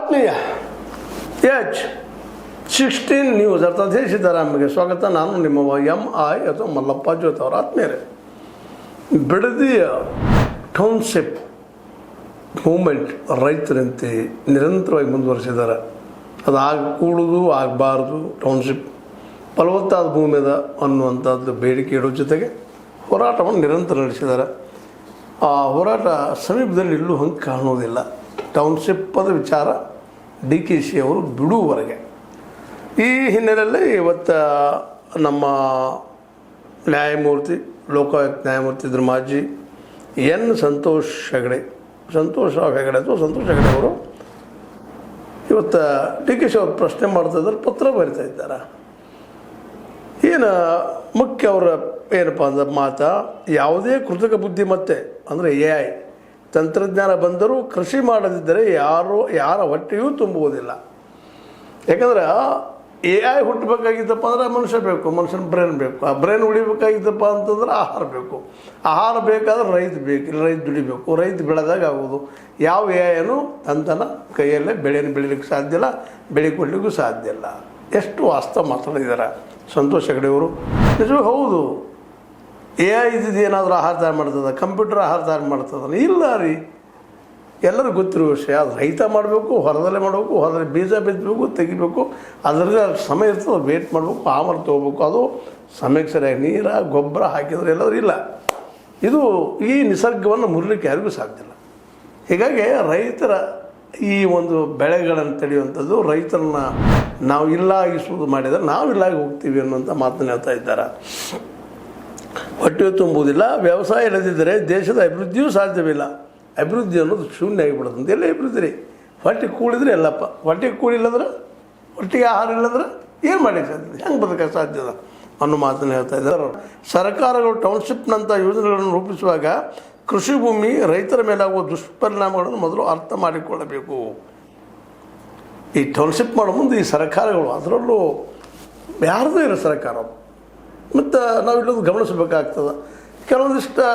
ಆತ್ಮೀಯ H16 news ಅರ್ಥಾತ್ ಸಿದ್ದರಾಮಯ್ಯಗೆ ಸ್ವಾಗತ. ನಾನು ನಿಮ್ಮ MI ಅಥವಾ ಮಲ್ಲಪ್ಪ ಜ್ಯೋತಿ ಅವರ ಆತ್ಮೀಯರೇ. ಬಿಡದಿಯ ಟೌನ್ಶಿಪ್ ಮೂಮೆಂಟ್ ರೈತರಂತೆ ನಿರಂತರವಾಗಿ ಮುಂದುವರಿಸಿದ್ದಾರೆ. ಅದು ಆಗಕೂಡುದು ಆಗಬಾರ್ದು, ಟೌನ್ಶಿಪ್ ಫಲವತ್ತಾದ ಭೂಮಿ ಅದ ಅನ್ನುವಂಥದ್ದು ಬೇಡಿಕೆ ಇಡೋ ಜೊತೆಗೆ ಹೋರಾಟವನ್ನು ನಿರಂತರ ನಡೆಸಿದ್ದಾರೆ. ಆ ಹೋರಾಟ ಸಮೀಪದಲ್ಲಿ ಎಲ್ಲೂ ಹಂಗೆ ಕಾಣೋದಿಲ್ಲ. ಟೌನ್ಶಿಪ್ಪದ ವಿಚಾರ DKC ಅವರು ಬಿಡುವವರೆಗೆ. ಈ ಹಿನ್ನೆಲೆಯಲ್ಲಿ ಇವತ್ತು ನಮ್ಮ ನ್ಯಾಯಮೂರ್ತಿ ಲೋಕಾಯುಕ್ತ ನ್ಯಾಯಮೂರ್ತಿ ಮಾಜಿ ಸಂತೋಷ್ ಹೆಗಡೆ ಅವರು ಇವತ್ತು DKC ಅವರು ಪ್ರಶ್ನೆ ಮಾಡ್ತಾಯಿದ್ದಾರೆ, ಪತ್ರ ಬರಿತಾ ಇದ್ದಾರೆ. ಏನು ಮುಖ್ಯ ಅವರ ಏನಪ್ಪ ಅಂದ್ರೆ ಮಾತು, ಯಾವುದೇ ಕೃತಕ ಬುದ್ಧಿಮತ್ತೆ ಅಂದರೆ AI ತಂತ್ರಜ್ಞಾನ ಬಂದರೂ ಕೃಷಿ ಮಾಡದಿದ್ದರೆ ಯಾರ ಹೊಟ್ಟೆಯೂ ತುಂಬುವುದಿಲ್ಲ. ಯಾಕಂದ್ರೆ AI ಹುಟ್ಟಬೇಕಾಗಿದ್ದಪ್ಪ ಅಂದ್ರೆ ಮನುಷ್ಯ ಬೇಕು, ಮನುಷ್ಯನ ಬ್ರೈನ್ ಬೇಕು. ಆ ಬ್ರೈನ್ ಉಳಿಬೇಕಾಗಿದ್ದಪ್ಪ ಅಂತಂದ್ರೆ ಆಹಾರ ಬೇಕು. ಆಹಾರ ಬೇಕಾದ್ರೆ ರೈತ ಬೇಕು, ರೈತ ದುಡಿಬೇಕು. ರೈತ ಬೆಳೆದಾಗ ಆಗೋದು. ಯಾವ AIನೂ ತಂತನ ಕೈಯಲ್ಲೇ ಬೆಳೆಯನ್ನು ಬೆಳೀಲಿಕ್ಕೆ ಸಾಧ್ಯ ಇಲ್ಲ, ಬೆಳೆಕೊಡ್ಲಿಕ್ಕೂ ಸಾಧ್ಯ ಇಲ್ಲ. ಎಷ್ಟು ವಾಸ್ತವ ಮಾತಾಡಿದ್ದಾರೆ ಸಂತೋಷ್ ಹೆಗಡೆ ಅವರು. ನಿಜವೂ ಹೌದು, AI ಇದ್ದಿದ್ದು ಏನಾದರೂ ಆಹಾರ ತಯಾರು ಮಾಡ್ತದೆ, ಕಂಪ್ಯೂಟರ್ ಆಹಾರ ತಯಾರು ಮಾಡ್ತದ? ಇಲ್ಲ ರೀ, ಎಲ್ಲರಿಗೂ ಗೊತ್ತಿರೋ ವಿಷಯ. ಅದು ರೈತ ಮಾಡಬೇಕು, ಹೊರದಲ್ಲೇ ಮಾಡಬೇಕು, ಹೊರದಲ್ಲಿ ಬೀಜ ಬಿತ್ತಬೇಕು, ತೆಗಿಬೇಕು, ಅದರದ್ದು ಸಮಯ ಇರ್ತದೆ, ವೇಟ್ ಮಾಡಬೇಕು, ಆಮೇಲೆ ತೊಗೋಬೇಕು. ಅದು ಸಮಯಕ್ಕೆ ಸರಿಯಾಗಿ ನೀರು ಗೊಬ್ಬರ ಹಾಕಿದ್ರೆ ಎಲ್ಲರೂ ಇಲ್ಲ. ಇದು ಈ ನಿಸರ್ಗವನ್ನು ಮುರಿಲಿಕ್ಕೆ ಯಾರಿಗೂ ಸಾಧ್ಯ ಇಲ್ಲ. ಹೀಗಾಗಿ ರೈತರ ಈ ಒಂದು ಬೆಳೆಗಳನ್ನು ತಡೆಯುವಂಥದ್ದು, ರೈತರನ್ನ ನಾವು ಇಲ್ಲಾಗಿಸುವುದು ಮಾಡಿದರೆ ನಾವು ಇಲ್ಲಾಗಿ ಹೋಗ್ತೀವಿ ಅನ್ನುವಂಥ ಮಾತನ್ನು ಹೇಳ್ತಾ ಇದ್ದಾರೆ. ಹೊಟ್ಟೆ ತುಂಬುವುದಿಲ್ಲ, ವ್ಯವಸಾಯ ಇಲ್ಲದಿದ್ದರೆ ದೇಶದ ಅಭಿವೃದ್ಧಿಯೂ ಸಾಧ್ಯವಿಲ್ಲ. ಅಭಿವೃದ್ಧಿ ಅನ್ನೋದು ಶೂನ್ಯ ಆಗಿಬಿಡುತ್ತೆ. ಎಲ್ಲ ಅಭಿವೃದ್ಧಿ ರೀ. ಹೊಟ್ಟೆ ಕೂಡಿದ್ರೆ ಎಲ್ಲಪ್ಪ, ಹೊಟ್ಟೆ ಕೂಡಿಲ್ಲದ್ರೆ, ಹೊಟ್ಟೆಗೆ ಆಹಾರ ಇಲ್ಲದ್ರೆ ಏನು ಮಾಡಲಿಕ್ಕೆ ಸಾಧ್ಯ, ಹೆಂಗೆ ಬದುಕಕ್ಕೆ ಸಾಧ್ಯದ ಅನ್ನೋ ಮಾತನ್ನು ಹೇಳ್ತಾ ಇದ್ದಾರೆ. ಸರ್ಕಾರಗಳು ಟೌನ್ಶಿಪ್ನಂಥ ಯೋಜನೆಗಳನ್ನು ರೂಪಿಸುವಾಗ ಕೃಷಿ ಭೂಮಿ ರೈತರ ಮೇಲಾಗುವ ದುಷ್ಪರಿಣಾಮಗಳನ್ನು ಮೊದಲು ಅರ್ಥ ಮಾಡಿಕೊಳ್ಳಬೇಕು. ಈ ಟೌನ್ಶಿಪ್ ಮಾಡೋ ಮುಂದೆ ಈ ಸರ್ಕಾರಗಳು, ಅದರಲ್ಲೂ ಯಾರದೇ ಇರೋ ಸರ್ಕಾರ, ಮತ್ತು ನಾವು ಇಲ್ಲೊಂದು ಗಮನಿಸಬೇಕಾಗ್ತದೆ. ಕೆಲವೊಂದಿಷ್ಟು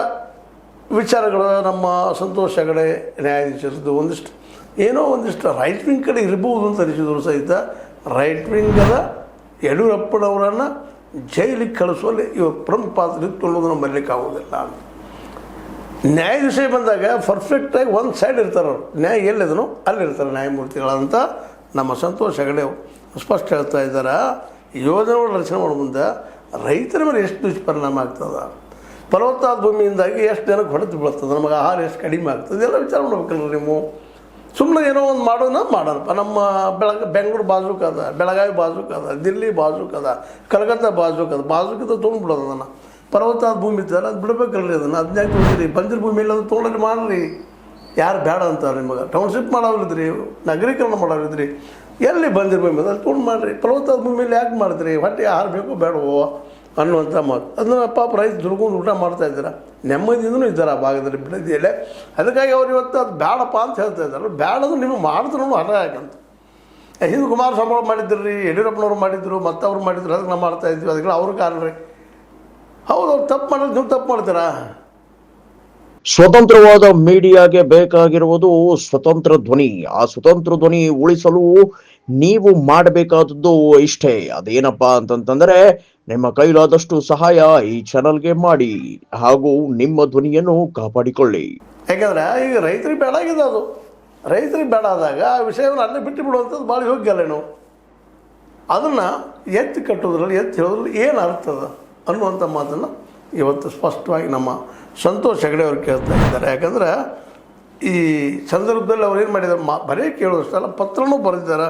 ವಿಚಾರಗಳು ನಮ್ಮ ಸಂತೋಷ್ ಹೆಗಡೆ ನ್ಯಾಯಾಧೀಶರದ್ದು ಒಂದಿಷ್ಟು ರೈಟ್ ವಿಂಗ್ ಕಡೆ ಇರ್ಬೋದು ಅಂತ ಅನಿಸಿದ್ರು ಸಹಿತ ರೈಟ್ ವಿಂಗದ ಯಡಿಯೂರಪ್ಪನವರನ್ನು ಜೈಲಿಗೆ ಕಳಿಸುವಲ್ಲಿ ಇವರು ಪ್ರಮುಖ ಪಾತ್ರ ಇತ್ತು ಅನ್ನೋದನ್ನು ಮರೀಲಿಕ್ಕಾಗೋದಿಲ್ಲ. ನ್ಯಾಯಾಧೀಶ ಬಂದಾಗ ಪರ್ಫೆಕ್ಟಾಗಿ ಒಂದು ಸೈಡ್ ಇರ್ತಾರೆ ಅವರು. ನ್ಯಾಯ ಎಲ್ಲಿದನೋ ಅಲ್ಲಿರ್ತಾರೆ ನ್ಯಾಯಮೂರ್ತಿಗಳಂತ ನಮ್ಮ ಸಂತೋಷ್ ಹೆಗಡೆ ಸ್ಪಷ್ಟ ಹೇಳ್ತಾ ಇದ್ದಾರೆ. ಯೋಜನೆಗಳು ರಚನೆ ಮಾಡೋ ಮುಂದೆ ರೈತರ ಮೇಲೆ ಎಷ್ಟು ದುಷ್ಪರಿಣಾಮ ಆಗ್ತದೆ, ಫಲವತ್ತಾದ ಭೂಮಿಯಿಂದಾಗಿ ಎಷ್ಟು ಜನಕ್ಕೆ ಹೊಡೆದು ಬೀಳ್ತದೆ, ನಮಗೆ ಆಹಾರ ಎಷ್ಟು ಕಡಿಮೆ ಆಗ್ತದೆ, ಎಲ್ಲ ವಿಚಾರ ಮಾಡ್ಬೇಕಲ್ಲ ನೀವು. ಸುಮ್ಮನೆ ಏನೋ ಒಂದು ಮಾಡೋಣಪ್ಪ. ನಮ್ಮ ಬೆಂಗಳೂರು ಬಾಜುಕದ, ಬೆಳಗಾವಿ ಬಾಜುಕದ, ದಿಲ್ಲಿ ಬಾಜುಕದ, ಕಲ್ಕತ್ತಾ ಬಾಜುಕದ ತೊಗೊಂಡ್ಬಿಡೋದು. ಅದನ್ನು ಫಲವತ್ತಾದ ಭೂಮಿ ಇರ್ತಲ್ಲ, ಅದು ಬಿಡಬೇಕಲ್ರಿ. ಅದನ್ನು ಅದನ್ನ ತೊಗೊಂಡಿರಿ. ಬಂದಿರ ಭೂಮಿಯಲ್ಲಿ ಅದು ತೊಗೊಂಡ್ರಿ ಮಾಡಿರಿ. ಯಾರು ಬೇಡ ಅಂತಾರೆ ನಿಮಗೆ? ಟೌನ್ಶಿಪ್ ಮಾಡೋರಿದ್ರಿ, ನಗರೀಕರಣ ಮಾಡೋರಿದ್ರಿ, ಎಲ್ಲಿ ಬಂದಿರ ಭೂಮಿ ಅದು ತೊಗೊಂಡು ಮಾಡಿರಿ. ಫಲವತ್ತಾದ ಭೂಮಿಯಲ್ಲಿ ಯಾಕೆ ಮಾಡಿದ್ರಿ? ಹೊಟ್ಟೆ ಆಹಾರ ಬೇಕು ಬೇಡವೋ ಅನ್ನುವಂಥ ಮಾತು. ಅದನ್ನು ಪಾಪ ರೈತ ದುಡ್ಕೊಂಡು ಊಟ ಮಾಡ್ತಾಯಿದ್ದಾರೆ, ನೆಮ್ಮದಿಯಿಂದನೂ ಇದ್ದಾರೆ ಆ ಭಾಗದಲ್ಲಿ ಬಿಡದಿಯಲ್ಲೇ. ಅದಕ್ಕಾಗಿ ಅವ್ರು ಇವತ್ತು ಅದು ಬೇಡಪ್ಪ ಅಂತ ಹೇಳ್ತಾ ಇದ್ದಾರೆ. ಬೇಡದು ನೀವು ಮಾಡಿದ್ರು ಹಠ ಯಾಕಂತ. ಹಿಂದೆ ಕುಮಾರಸ್ವಾಮಿ ಅವರು ಮಾಡಿದ್ರು ರೀ, ಯಡಿಯೂರಪ್ಪನವ್ರು ಮಾಡಿದ್ರು, ಮತ್ತವ್ರು ಮಾಡಿದ್ರು, ಅದಕ್ಕೆ ನಾವು ಮಾಡ್ತಾಯಿದ್ವಿ. ಅದಕ್ಕೆ ಅವ್ರ ಕಾರಣ ರೀ. ಹೌದು, ಅವ್ರು ತಪ್ಪು ಮಾಡೋದು, ನೀವು ತಪ್ಪು ಮಾಡ್ತೀರಾ? ಸ್ವತಂತ್ರವಾದ ಮೀಡಿಯಾಗೆ ಬೇಕಾಗಿರುವುದು ಸ್ವತಂತ್ರ ಧ್ವನಿ. ಆ ಸ್ವತಂತ್ರ ಧ್ವನಿ ಉಳಿಸಲು ನೀವು ಮಾಡಬೇಕಾದದ್ದು ಇಷ್ಟೇ. ಅದೇನಪ್ಪಾ ಅಂತಂತಂದ್ರೆ ನಿಮ್ಮ ಕೈಲಾದಷ್ಟು ಸಹಾಯ ಈ ಚಾನಲ್ಗೆ ಮಾಡಿ ಹಾಗೂ ನಿಮ್ಮ ಧ್ವನಿಯನ್ನು ಕಾಪಾಡಿಕೊಳ್ಳಿ. ಯಾಕಂದ್ರೆ ಈಗ ರೈತರಿಗೆ ಬೇಡ ಆಗಿದೆ. ಅದು ರೈತರಿಗೆ ಬೇಡ ಆದಾಗ ಆ ವಿಷಯವನ್ನು ಅಲ್ಲೇ ಬಿಟ್ಟು ಬಿಡುವಂಥದ್ದು ಭಾಳ ಯೋಗ್ಯ ಅಲ್ಲೇನು. ಅದನ್ನು ಎತ್ತಿ ಕಟ್ಟೋದ್ರಲ್ಲಿ ಎತ್ತಿ ಹೇಳೋದ್ರಲ್ಲಿ ಏನು ಅರ್ಥದ ಅನ್ನುವಂಥ ಮಾತನ್ನು ಇವತ್ತು ಸ್ಪಷ್ಟವಾಗಿ ನಮ್ಮ ಸಂತೋಷ್ ಹೆಗಡೆ ಅವರು ಕೇಳ್ತಾ ಇದ್ದಾರೆ. ಯಾಕಂದ್ರೆ ಈ ಸಂದರ್ಭದಲ್ಲಿ ಅವ್ರು ಏನು ಮಾಡಿದ್ದಾರೆ, ಬರೀ ಕೇಳೋದಷ್ಟಲ್ಲ, ಪತ್ರನೂ ಬರೆದಿದ್ದಾರೆ.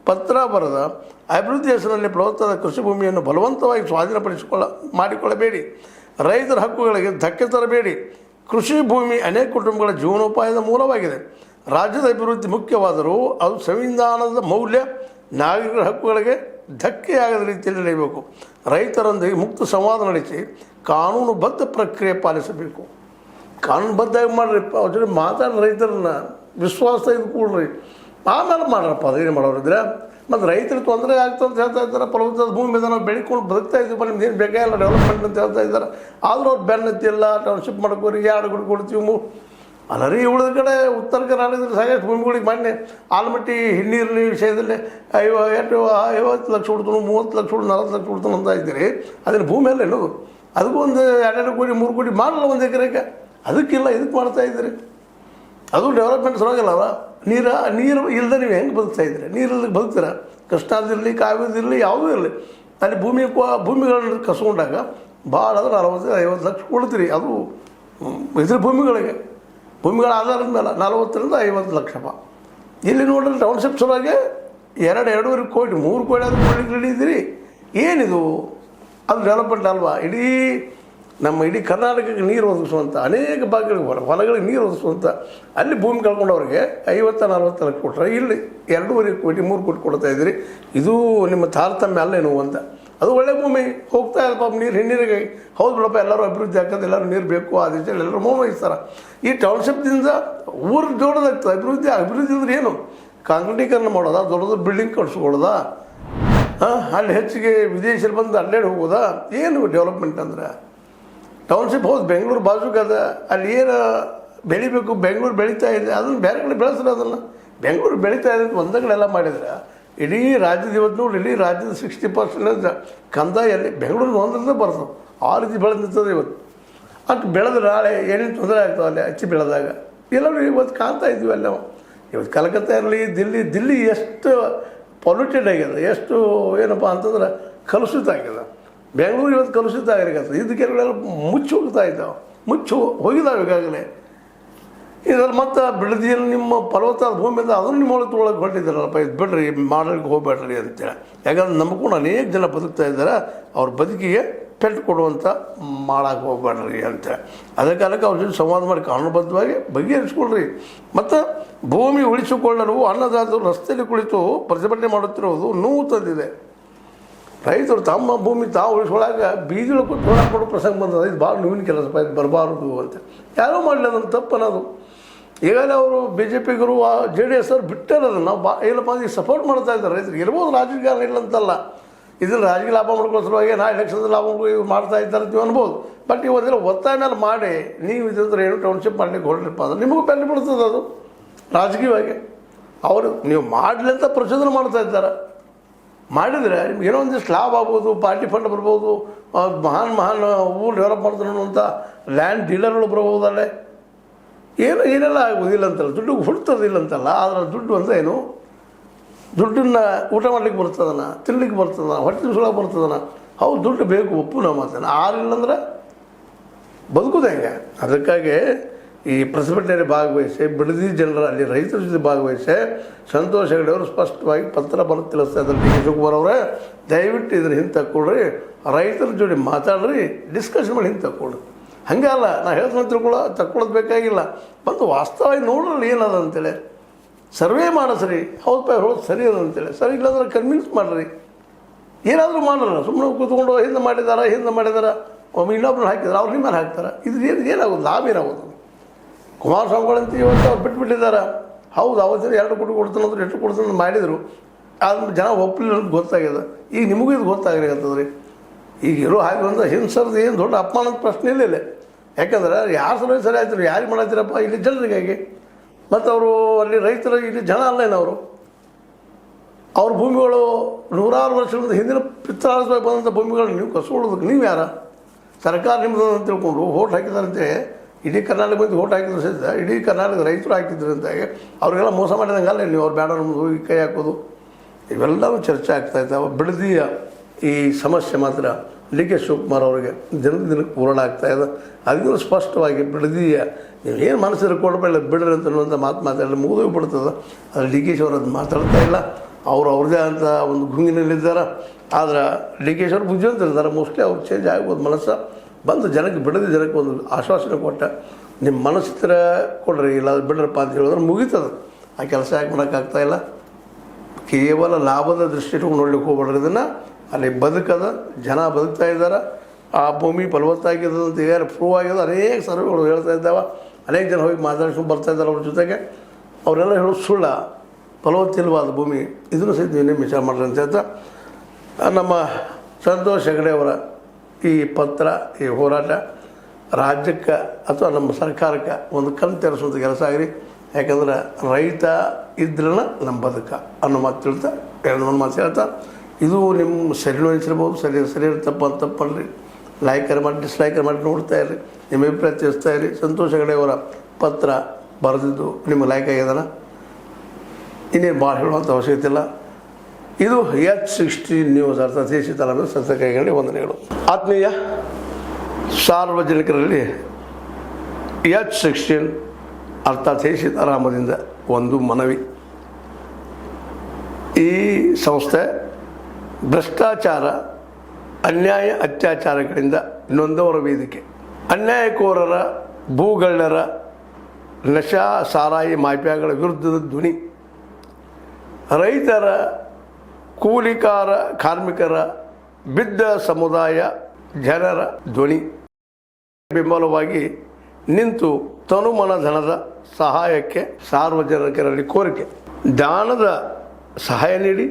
ಪತ್ರ ಬರೆದ ಅಭಿವೃದ್ಧಿ ಹೆಸರಿನಲ್ಲಿ ಫಲವತ್ತಾದ ಕೃಷಿ ಭೂಮಿಯನ್ನು ಬಲವಂತವಾಗಿ ಮಾಡಿಕೊಳ್ಳಬೇಡಿ, ರೈತರ ಹಕ್ಕುಗಳಿಗೆ ಧಕ್ಕೆ ತರಬೇಡಿ. ಕೃಷಿ ಭೂಮಿ ಅನೇಕ ಕುಟುಂಬಗಳ ಜೀವನೋಪಾಯದ ಮೂಲವಾಗಿದೆ. ರಾಜ್ಯದ ಅಭಿವೃದ್ಧಿ ಮುಖ್ಯವಾದರೂ ಅದು ಸಂವಿಧಾನದ ಮೌಲ್ಯ, ನಾಗರಿಕರ ಹಕ್ಕುಗಳಿಗೆ ಧಕ್ಕೆಯಾಗದ ರೀತಿಯಲ್ಲಿ ನಡೆಯಬೇಕು. ರೈತರೊಂದಿಗೆ ಮುಕ್ತ ಸಂವಾದ ನಡೆಸಿ ಕಾನೂನುಬದ್ಧ ಪ್ರಕ್ರಿಯೆ ಪಾಲಿಸಬೇಕು. ಕಾನೂನುಬದ್ಧಾಗಿ ಮಾಡಿರಿ, ಅವ್ರ ಜೊತೆ ಮಾತಾಡಿ ರೈತರನ್ನ ವಿಶ್ವಾಸ ಇದು ಕೂಡ್ರಿ, ಆಮೇಲೆ ಮಾಡ್ರಪ್ಪ. ಅದೇನು ಮಾಡೋರಿದ್ರೆ ಮತ್ತು ರೈತರಿಗೆ ತೊಂದರೆ ಆಗ್ತದೆ ಅಂತ ಹೇಳ್ತಾ ಇದ್ದಾರೆ. ಫಲವತ್ತಾದ ಭೂಮಿ ಮೇಲೆ ನಾವು ಬೆಳ್ಕೊಂಡು ಬದುಕ್ತಾ ಇದ್ದೀವಿ, ನಿಮ್ದು ಏನು ಬೇಕಾಗಿಲ್ಲ ಡೆವಲಪ್ಮೆಂಟ್ ಅಂತ ಹೇಳ್ತಾ ಇದ್ದಾರೆ. ಆದರೂ ಅವ್ರು ಬೆನ್ನತ್ತಿಲ್ಲ, ಟೌನ್ಶಿಪ್ ಮಾಡ್ಕೋರಿ, 2 ಗುಡಿ ಕೊಡ್ತೀವಿ ಅಲ್ಲರಿ ಉಳಿದ ಕಡೆ ಉತ್ತರ ಕರ್ನಾಟಕದಲ್ಲಿ ಸಾಕಷ್ಟು ಭೂಮಿಗಳಿಗೆ ಮೊನ್ನೆ ಆಲಮಟ್ಟಿ ಹಿನ್ನೀರಿನ ವಿಷಯದಲ್ಲಿ 50 ಲಕ್ಷ ಕೊಡ್ತಾನು, 30 ಲಕ್ಷ ಕೊಡು, 40 ಲಕ್ಷ ಕೊಡ್ತಾನು ಅಂತ ಇದ್ದೀರಿ. ಅದನ್ನು ಭೂಮಿ ಅಲ್ಲ ಏನದು, ಅದಕ್ಕೂ ಒಂದು 2 ಕೋಟಿ 3 ಕೋಟಿ ಮಾಡಲ್ಲ ಒಂದು ಎಕರೆಗೆ. ಅದಕ್ಕಿಲ್ಲ, ಇದಕ್ಕೆ ಮಾಡ್ತಾ ಇದ್ದೀರಿ. ಅದು ಡೆವಲಪ್ಮೆಂಟ್ ಸರೋಗಲ್ಲವ. ನೀರು ಇಲ್ಲದೆ ನೀವು ಹೆಂಗೆ ಬದುಕ್ತಾ ಇದ್ದೀರಿ? ನೀರಿಲ್ಲದೆ ಬದುಕ್ತೀರ? ಕೃಷ್ಣಾದಿರಲಿ, ಕಾವೇರಿದಿರಲಿ, ಯಾವುದೂ ಇರಲಿ, ಅಲ್ಲಿ ಭೂಮಿಗಳನ್ನು ಕಸ್ಕೊಂಡಾಗ ಭಾಳ ಅಂದ್ರೆ 40-50 ಲಕ್ಷ ಕೊಡ್ತೀರಿ. ಅದು ಇದ್ರ ಭೂಮಿಗಳ ಆಧಾರದ ಮೇಲೆ 40ರಿಂದ 50 ಲಕ್ಷಪ್ಪ. ಇಲ್ಲಿ ನೋಡ್ರಿ ಟೌನ್ಶಿಪ್ ಸಲುವಾಗಿ 2-2.5 ಕೋಟಿ 3 ಕೋಟಿ ಆದರೂ ಕೊಡ್ಲಿಕ್ಕೆ ಹಿಡಿದಿರಿ. ಏನಿದು? ಅದು ಡೆವಲಪ್ಮೆಂಟ್ ಅಲ್ವಾ? ಇಡೀ ಕರ್ನಾಟಕಕ್ಕೆ ನೀರು ಒದಗಿಸುವಂಥ ಅನೇಕ ಭಾಗಗಳಿಗೆ ಹೊಲಗಳಿಗೆ ನೀರು ಒದಗಿಸುವಂಥ ಅಲ್ಲಿ ಭೂಮಿ ಕಳ್ಕೊಂಡವ್ರಿಗೆ 50-40 ಲಕ್ಷ ಕೊಟ್ಟರೆ ಇಲ್ಲಿ 2.5 ಕೋಟಿ 3 ಕೋಟಿ ಕೊಡ್ತಾ ಇದ್ದೀರಿ. ಇದು ನಿಮ್ಮ ತಾರತಮ್ಯ ಅಲ್ಲೇನು ಅಂತ. ಅದು ಒಳ್ಳೆ ಭೂಮಿ ಹೋಗ್ತಾ ಇಲ್ಲ ಪಾಪ ನೀರು ಹಿನ್ನೀರಿಗೆ. ಹೌದು ಬಿಡಪ್ಪ, ಎಲ್ಲರೂ ಅಭಿವೃದ್ಧಿ ಆಗ್ತದೆ, ಎಲ್ಲರೂ ನೀರು ಬೇಕು ಆ ದಿಶೆಯಲ್ಲಿ ಎಲ್ಲರೂ ಮೌನ ವಹಿಸ್ತಾರೆ. ಈ ಟೌನ್ಶಿಪ್ದಿಂದ ಊರು ದೊಡ್ಡದಾಗ್ತದೆ. ಅಭಿವೃದ್ಧಿ ಅಂದ್ರೆ ಏನು? ಕಾಂಕ್ರೀಟೀಕರಣ ಮಾಡೋದಾ? ದೊಡ್ಡದು ಬಿಲ್ಡಿಂಗ್ ಕಟ್ಸ್ಕೊಳ್ಳೋದಾ? ಅಲ್ಲಿ ಹೆಚ್ಚಿಗೆ ವಿದೇಶಿಯರು ಬಂದು ಅಲ್ಲೇಡಿ ಹೋಗೋದಾ? ಏನು ಡೆವಲಪ್ಮೆಂಟ್ ಅಂದ್ರೆ? ಟೌನ್ಶಿಪ್ ಹೌದು ಬೆಂಗಳೂರು ಬಾಜುಕದ, ಅಲ್ಲಿ ಏನು ಬೆಳಿಬೇಕು, ಬೆಂಗಳೂರು ಬೆಳೀತಾ ಇದೆ, ಅದನ್ನು ಬೇರೆ ಕಡೆ ಬೆಳೆಸ್ರೆ ಅದನ್ನು. ಬೆಂಗಳೂರು ಬೆಳೀತಾ ಇದೆ ಒಂದೇ ಕಡೆ ಎಲ್ಲ ಮಾಡಿದ್ರೆ ಇಡೀ ರಾಜ್ಯದ ಇವತ್ತು ನೋಡಿ, ಇಡೀ ರಾಜ್ಯದ 60% ಕಂದಾಯಲ್ಲಿ ಬೆಂಗಳೂರು ಒಂದ್ರಿಂದ ಬರ್ತದೆ. ಆ ರೀತಿ ಬೆಳೆದು ನಿಂತದೆ ಇವತ್ತು. ಅಷ್ಟು ಬೆಳೆದ್ರೆ ನಾಳೆ ಏನೇನು ತೊಂದರೆ ಆಗ್ತಾವೆ ಅಲ್ಲಿ ಹಚ್ಚಿ ಬೆಳೆದಾಗ. ಎಲ್ಲರೂ ಇವತ್ತು ಕಾಣ್ತಾ ಇದ್ವಿ ಅಲ್ಲಿ ನಾವು. ಇವತ್ತು ಕಲ್ಕತ್ತಾ ಇರಲಿ, ದಿಲ್ಲಿ ಎಷ್ಟು ಪೊಲ್ಯೂಟೆಡ್ ಆಗಿದೆ, ಎಷ್ಟು ಏನಪ್ಪ ಅಂತಂದ್ರೆ ಕಲುಷಿತ ಆಗಿದೆ. ಬೆಂಗಳೂರು ಇವತ್ತು ಕಲುಷಿತ ಆಗಿರಕತ್ತದ. ಇದಕ್ಕೆಲ್ಲ ಮುಚ್ಚಿ ಹೋಗ್ತಾ ಇದ್ದಾವೆ, ಹೋಗಿದ್ದಾವೆ ಈಗಾಗಲೇ. ಇದರಲ್ಲಿ ಮತ್ತು ಬಿಡದಿಯಲ್ಲಿ ನಿಮ್ಮ ಫಲವತ್ತಾದ ಭೂಮಿಯಿಂದ ಅದನ್ನು ನಿಮ್ಮೊಳಗೆ ತೊಗೊಳಕ್ಕೆ ಹೊರಟಿದ್ದಾರಲ್ಲಪ್ಪ, ಇದು ಬಿಡ್ರಿ, ಮಾಡಲಿಕ್ಕೆ ಹೋಗ್ಬೇಡ್ರಿ ಅಂತೇಳಿ. ಯಾಕಂದ್ರೆ ನಂಬ್ಕೊಂಡು ಅನೇಕ ಜನ ಬದುಕ್ತಾ ಇದ್ದಾರೆ. ಅವ್ರ ಬದುಕಿಗೆ ಪೆಟ್ಟು ಕೊಡುವಂಥ ಮಾಡಕ್ಕೆ ಹೋಗ್ಬೇಡ್ರಿ ಅಂತೇಳಿ. ಅದೇ ಕಾಲಕ್ಕೆ ಅವ್ರ ಜೊತೆ ಸಂವಾದ ಮಾಡಿ ಕಾನೂನುಬದ್ಧವಾಗಿ ಬಗೆಹರಿಸ್ಕೊಳ್ರಿ. ಮತ್ತು ಭೂಮಿ ಉಳಿಸಿಕೊಳ್ಳಲು ಅನ್ನದಾತರು ರಸ್ತೆಯಲ್ಲಿ ಕುಳಿತು ಪ್ರತಿಭಟನೆ ಮಾಡುತ್ತಿರುವುದು ನೋವು ತಂದಿದೆ. ರೈತರು ತಮ್ಮ ಭೂಮಿ ತಾವು ಉಳಿಸ್ಕೊಳ್ಳಾಗ ಬೀದಿಗಳು ಕೂತು ಹೋರಾಟ ಮಾಡೋ ಪ್ರಸಂಗ ಬಂದದ. ಇದು ಭಾಳ ನೋವಿನ ಕೆಲಸಪ್ಪ, ಇದು ಬರಬಾರ್ದು ಅಂತ ಯಾರೂ ಮಾಡಲಿ, ಅದನ್ನು ತಪ್ಪು ಅನ್ನೋದು. ಈಗಾಗಲೇ ಅವರು BJPಗರು JDS ಅವ್ರು ಬಿಟ್ಟರೆ ಅದನ್ನು ನಾವು ಏನಪ್ಪ ಈಗ ಸಪೋರ್ಟ್ ಮಾಡ್ತಾ ಇದ್ದಾರೆ. ರೈತರಿಗೆ ಇರ್ಬೋದು ರಾಜಕೀಯ ಇಲ್ಲ ಅಂತಲ್ಲ, ಇದನ್ನು ರಾಜಕೀಯ ಲಾಭ ಮಾಡ್ಕೊಳ್ಳೋ ಸಲುವಾಗಿ ಎಲೆಕ್ಷನ್ದ ಲಾಭ ಮಾಡ್ತಾ ಇದ್ದಾರೆ ನೀವು ಅನ್ಬೋದು. ಬಟ್ ಇವತ್ತೆಲ್ಲ ಒತ್ತಾಯ ಮೇಲೆ ಮಾಡಿ ನೀವು ಇದಂದ್ರೆ ಏನು ಟೌನ್ಶಿಪ್ ಮಾಡಲಿಕ್ಕೆ ಹೊರಟಿರಪ್ಪ ಅಂದ್ರೆ ನಿಮಗೂ ಬೆಲೆ ಬಿಡ್ತದೆ. ಅದು ರಾಜಕೀಯವಾಗಿ ಅವರು ನೀವು ಮಾಡಲಿ ಅಂತ ಪ್ರಚೋದನೆ ಮಾಡ್ತಾ ಇದ್ದಾರೆ. ಮಾಡಿದರೆ ನಿಮ್ಗೆ ಏನೋ ಒಂದಿಷ್ಟು ಲಾಭ ಆಗ್ಬೋದು, ಪಾರ್ಟಿ ಫಂಡ್ ಬರ್ಬೋದು, ಮಹಾನ್ ಊರು ಡೆವಲಪ್ ಮಾಡ್ತಾರೆ ಅನ್ನುವಂಥ ಲ್ಯಾಂಡ್ ಡೀಲರ್ಗಳು ಬರ್ಬೋದು. ಅಲ್ಲೇ ಏನೆಲ್ಲ ಆಗೋದಿಲ್ಲ ಅಂತಲ್ಲ, ದುಡ್ಡು ಹುಡ್ತದಿಲ್ಲ ಅಂತಲ್ಲ. ಆದರೆ ದುಡ್ಡು ಅಂದರೆ ಏನು? ದುಡ್ಡನ್ನು ಊಟ ಮಾಡ್ಲಿಕ್ಕೆ ಬರ್ತದನ, ತಿನ್ಲಿಕ್ಕೆ ಬರ್ತದನ, ಹೊಟ್ಟೆ ತುಂಬಿಸೋಕೆ ಬರ್ತದನ. ಹೌದು, ದುಡ್ಡು ಬೇಕು, ಒಪ್ಪು ನಾವು ಮಾತಾನ. ಆರಿಲ್ಲಂದ್ರೆ ಬದುಕುದು ಹೆಂಗೆ? ಅದಕ್ಕಾಗಿ ಈ ಪ್ರತಿಭಟನೆಯಲ್ಲಿ ಭಾಗವಹಿಸಿ ಬಿಡದಿ ಜನರ ಅಲ್ಲಿ ರೈತರ ಜೊತೆ ಭಾಗವಹಿಸಿ ಸಂತೋಷ್ ಹೆಗಡೆ ಅವರು ಸ್ಪಷ್ಟವಾಗಿ ಪತ್ರ ಬರೆದು ತಿಳಿಸ್ತಾ ಇದ್ದಾರೆ. DK ಶಿವಕುಮಾರ್ ಅವರೇ, ದಯವಿಟ್ಟು ಇದ್ರ ಹಿಂದೆ ತಕ್ಕೊಳ್ರಿ, ರೈತರ ಜೋಡಿ ಮಾತಾಡ್ರಿ, ಡಿಸ್ಕಷನ್ ಮಾಡಿ ಹಿಂದೆ ತಕ್ಕೊಳ್ರಿ. ಹಂಗೆ ಅಲ್ಲ, ನಾ ಹೇಳ್ತಾನೆ ತಕ್ಕೊಳ್ಳೋದು ಬೇಕಾಗಿಲ್ಲ. ಬಂದು ವಾಸ್ತವವಾಗಿ ನೋಡ್ರಿ ಏನದ ಅಂತೇಳಿ ಸರ್ವೆ ಮಾಡಿಸ್ರಿ. ಹೌದು ಪೈ ಹೇಳೋದು ಸರಿ ಅದ ಅಂತೇಳಿ. ಸರಿ ಇಲ್ಲಾಂದ್ರೆ ಕನ್ವಿನ್ಸ್ ಮಾಡಿರಿ, ಏನಾದರೂ ಮಾಡಲ್ಲ. ಸುಮ್ಮನೆ ಕೂತ್ಕೊಂಡು ಹಿಂದೆ ಮಾಡಿದಾರ ಇನ್ನೊಬ್ರನ್ನ ಹಾಕಿದಾರೆ, ಅವ್ರು ನಿಮ್ಮ ಮೇಲೆ ಹಾಕ್ತಾರೆ. ಇದು ಏನಾಗೋದು? ಲಾಭ ಏನಾಗೋದು? ಕುಮಾರಸ್ವಾಮಿಗಳಂತ ಇವತ್ತು ಅವ್ರು ಬಿಟ್ಬಿಟ್ಟಿದ್ದಾರೆ. ಹೌದು, ಅವತ್ತಿನ 2 ಕೋಟಿ ಕೊಡ್ತಾನಂದ್ರೆ 8 ಕೊಡ್ತಾನೆ ಮಾಡಿದರು. ಆದ್ರೆ ಜನ ಒಪ್ಪಲಿಲ್ಲ ಅಂತ ಗೊತ್ತಾಗಿದೆ. ಈಗ ನಿಮಗೂ ಇದು ಗೊತ್ತಾಗಿರ್ತದೆ ರೀ. ಈಗ ಇರೋ ಹಾಗೆ ಒಂದು ಹಿಂಸರ್ದು ಏನು ದೊಡ್ಡ ಅಪಮಾನದ ಪ್ರಶ್ನೆ ಇಲ್ಲ. ಯಾಕಂದ್ರೆ ಯಾರು ಸರಿ ಆಯ್ತು, ಯಾರಿಗೆ ಮಾಡತ್ತೀರಪ್ಪ? ಇಲ್ಲಿ ಜನರಿಗಾಗಿ. ಮತ್ತು ಅವರು ಅಲ್ಲಿ ರೈತರ ಇಲ್ಲಿ ಜನ ಅಲ್ಲೇನವರು, ಅವ್ರ ಭೂಮಿಗಳು ನೂರಾರು ವರ್ಷದಿಂದ ಹಿಂದಿನ ಪಿತ್ರಾರ್ಜವಾಗಿ ಬಂದಂಥ ಭೂಮಿಗಳು ನೀವು ಕಸ್ಕೊಳ್ಳೋದಕ್ಕೆ ನೀವು ಯಾರ? ಸರ್ಕಾರ ನಿಮ್ಮದು ಅಂತ ತಿಳ್ಕೊಂಡು ಓಟ್ ಹಾಕಿದಾರಂತೆ. ಇಡೀ ಕರ್ನಾಟಕ ಬಂದು ಓಟ್ ಹಾಕಿದ್ರು ಸಹಿತ ಇಡೀ ಕರ್ನಾಟಕ ರೈತರು ಹಾಕಿದ್ರು ಅಂತಾಗೆ ಅವ್ರಿಗೆಲ್ಲ ಮೋಸ ಮಾಡಿದಂಗಲ್ಲ ನೀವು. ಅವ್ರು ಬೇಡ ನಮ್ಮದು ಹೋಗಿ ಕೈ ಹಾಕೋದು ಇವೆಲ್ಲವೂ ಚರ್ಚೆ ಆಗ್ತಾಯಿದ್ದಾವೆ. ಬಿಡದಿಯ ಈ ಸಮಸ್ಯೆ ಮಾತ್ರ DK ಶಿವಕುಮಾರ್ ಅವರಿಗೆ ದಿನಕ್ಕೆ ಪೂರ್ಣ ಆಗ್ತಾಯಿದೆ. ಅದನ್ನು ಸ್ಪಷ್ಟವಾಗಿ ಬಿಡದಿಯ ನೀವು ಏನು ಮನಸ್ಸಿದ್ರೆ ಕೊಡಬೇಡ, ಬಿಡ್ರಿ ಅಂತ ಮಾತಾಡಲಿ ಮುಗಿದು ಬಿಡ್ತದೆ. ಆದರೆ DK ಅವರು ಅದು ಮಾತಾಡ್ತಾ ಇಲ್ಲ. ಅವ್ರದ್ದೇ ಅಂತ ಒಂದು ಗುಂಗಿನಲ್ಲಿದ್ದಾರೆ. ಆದ್ರೆ DK ಅವರು ಬುದ್ಧಿವಂತರಿದ್ದಾರೆ. ಮೋಸ್ಟ್ಲಿ ಅವ್ರು ಚೇಂಜ್ ಆಗ್ಬೋದು ಮನಸ್ಸು. ಬಂದು ಜನಕ್ಕೆ ಬಿಡದಿ ಜನಕ್ಕೆ ಒಂದು ಆಶ್ವಾಸನೆ ಕೊಟ್ಟ, ನಿಮ್ಮ ಮನಸ್ಸಿದ್ರೆ ಕೊಡ್ರಿ, ಇಲ್ಲ ಬಿಡ್ರಪ್ಪ ಅಂತ ಹೇಳಿದ್ರೆ ಮುಗೀತದೆ. ಆ ಕೆಲಸ ಯಾಕೆ ಮಾಡೋಕ್ಕಾಗ್ತಾಯಿಲ್ಲ? ಕೇವಲ ಲಾಭದ ದೃಷ್ಟಿ ಇಟ್ಕೊಂಡು ನೋಡ್ಲಿಕ್ಕೆ ಹೋಗ್ಬೇಡ್ರಿ. ಇದನ್ನು ಅಲ್ಲಿ ಬದುಕದ ಜನ ಬದುಕ್ತಾ ಇದ್ದಾರೆ. ಆ ಭೂಮಿ ಫಲವತ್ತಾಗಿದೆ ಅಂತ ಈಗ ಪ್ರೂವ್ ಆಗಿದೆ. ಅನೇಕ ಸರ್ವೆಗಳು ಹೇಳ್ತಾ ಇದ್ದಾವೆ. ಅನೇಕ ಜನ ಹೋಗಿ ಮಾತಾಡ್ಸ್ಕೊಂಡು ಬರ್ತಾ ಇದ್ದಾರೆ ಅವ್ರ ಜೊತೆಗೆ. ಅವರೆಲ್ಲ ಹೇಳೋದು ಸುಳ್ಳ, ಫಲವತ್ತಿಲ್ವಾದ ಭೂಮಿ. ಇದನ್ನು ಸಹಿತ ನೀವೇ ವಿಚಾರ ಮಾಡ್ರಿ ಅಂತ ಹೇಳ್ತಾ ನಮ್ಮ ಸಂತೋಷ್ ಹೆಗಡೆ ಅವರ ಈ ಪತ್ರ, ಈ ಹೋರಾಟ ರಾಜ್ಯಕ್ಕೆ ಅಥವಾ ನಮ್ಮ ಸರ್ಕಾರಕ್ಕೆ ಒಂದು ಕಣ್ ತೆರೆಸುವಂಥ ಕೆಲಸ ಆಗಿರಿ. ಯಾಕಂದ್ರೆ ರೈತ ಇದ್ರನ ನಮ್ಮ ಬದುಕ ಅನ್ನೋ ಮಾತು ತಿಳ್ತಾ ಎರಡು ಮಾತು ಹೇಳ್ತಾ, ಇದು ನಿಮ್ಮ ಸರಿನೂ ಅನಿಸಿರ್ಬೋದು, ಸರಿ ತಪ್ಪು ಅಂತ ತಪ್ಪಲ್ರಿ. ಲೈಕರ್ ಮಾಡಿ ಡಿಸ್ಲೈಕರ್ ಮಾಡಿ ನೋಡ್ತಾ ಇರ್ರಿ, ನಿಮ್ಮ ಅಭಿಪ್ರಾಯ ತಿಳಿಸ್ತಾ ಇರಿ. ಸಂತೋಷ ಹೆಗಡೆ ಅವರ ಪತ್ರ ಬರೆದಿದ್ದು ನಿಮಗೆ ಲೈಕ್ ಆಗ್ಯದನ, ಇನ್ನೇನು ಭಾಳ ಹೇಳುವಂಥ ಅವಶ್ಯಕತೆ ಇಲ್ಲ. ಇದು H16 ನ್ಯೂಸ್ ಅರ್ಥಾತ್ ಸೀತಾರಾಮನ್ ಸಂಸ್ಥೆ ಕೈಗೊಂಡು ವಂದನೆಗಳು. ಆತ್ಮೀಯ ಸಾರ್ವಜನಿಕರಲ್ಲಿ H16 ಅರ್ಥಾತ್ ಸೀತಾರಾಮದಿಂದ ಒಂದು ಮನವಿ. ಈ ಸಂಸ್ಥೆ ಭ್ರಷ್ಟಾಚಾರ, ಅನ್ಯಾಯ, ಅತ್ಯಾಚಾರಗಳಿಂದ ನೊಂದವರ ವೇದಿಕೆ. ಅನ್ಯಾಯಕೋರರ, ಭೂಗಳ್ಳರ, ನಶಾ ಸಾರಾಯಿ ಮಾಫಿಯಾಗಳ ವಿರುದ್ಧದ ಧ್ವನಿ. ರೈತರ, ಕೂಲಿಕಾರ, ಕಾರ್ಮಿಕರ, ಬಿದ್ದ ಸಮುದಾಯ ಜನರ ಧ್ವನಿ. ಬೆಂಬಲವಾಗಿ ನಿಂತು ತನುಮನ ಧನದ ಸಹಾಯಕ್ಕೆ ಸಾರ್ವಜನಿಕರಲ್ಲಿ ಕೋರಿಕೆ. ದಾನದ ಸಹಾಯ ನೀಡಿ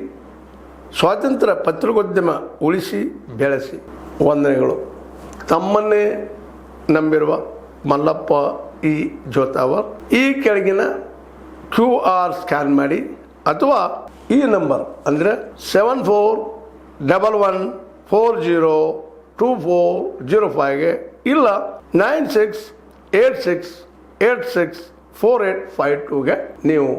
ಸ್ವಾತಂತ್ರ್ಯ ಪತ್ರಿಕೋದ್ಯಮ ಉಳಿಸಿ ಬೆಳೆಸಿ. ವಂದನೆಗಳು. ತಮ್ಮನ್ನೇ ನಂಬಿರುವ ಮಲ್ಲಪ್ಪ ಇ ಜೋತಾವರ್. ಈ ಕೆಳಗಿನ QR ಸ್ಕ್ಯಾನ್ ಮಾಡಿ ಅಥವಾ ಈ ನಂಬರ್ ಅಂದರೆ 7411402405ಗೆ ಇಲ್ಲ 9686864852ಗೆ ನೀವು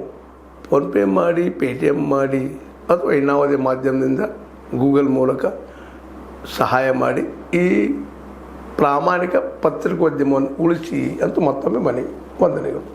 ಫೋನ್ಪೇ ಮಾಡಿ, ಪೇಟಿಎಮ್ ಮಾಡಿ ಅಥವಾ ಇನ್ನಾವುದೇ ಮಾಧ್ಯಮದಿಂದ ಗೂಗಲ್ ಮೂಲಕ ಸಹಾಯ ಮಾಡಿ ಈ ಪ್ರಾಮಾಣಿಕ ಪತ್ರಿಕೋದ್ಯಮವನ್ನು ಉಳಿಸಿ ಅಂತ ಮತ್ತೊಮ್ಮೆ ವಂದನೆಗಳು.